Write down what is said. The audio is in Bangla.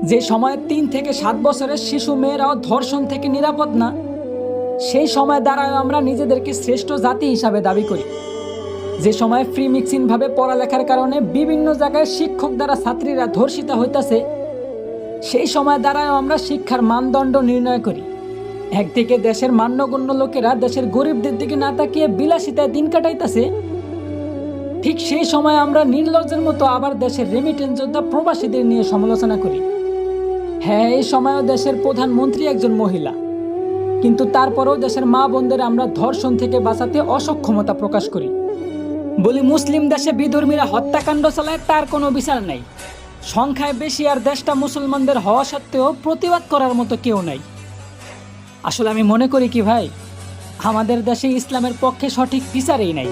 যে সময়ে 3 থেকে 7 বছরের শিশু মেয়েরাও ধর্ষণ থেকে নিরাপদ না, সেই সময় দ্বারাও আমরা নিজেদেরকে শ্রেষ্ঠ জাতি হিসাবে দাবি করি। যে সময় ফ্রি মিক্সিংভাবে পড়ালেখার কারণে বিভিন্ন জায়গায় শিক্ষক দ্বারা ছাত্রীরা ধর্ষিত হইতেছে, সেই সময় দ্বারাও আমরা শিক্ষার মানদণ্ড নির্ণয় করি। একদিকে দেশের মান্যগণ্য লোকেরা দেশের গরিবদের দিকে না তাকিয়ে বিলাসিতায় দিন কাটাইতেছে, ঠিক সেই সময় আমরা নির্লজ্জের মতো আবার দেশের রেমিটেন্স যোদ্ধা প্রবাসীদের নিয়ে সমালোচনা করি। হ্যাঁ, এই সময়ও দেশের প্রধানমন্ত্রী একজন মহিলা, কিন্তু তারপরেও দেশের মা বোনদের আমরা ধর্ষণ থেকে বাঁচাতে অসক্ষমতা প্রকাশ করি। বলি মুসলিম দেশে বিধর্মীরা হত্যাকাণ্ড চালায়, তার কোনো বিচার নাই। সংখ্যায় বেশি আর দেশটা মুসলমানদের হওয়া সত্ত্বেও প্রতিবাদ করার মতো কেউ নাই। আসলে আমি মনে করি কি ভাই, আমাদের দেশে ইসলামের পক্ষে সঠিক বিচারই নাই।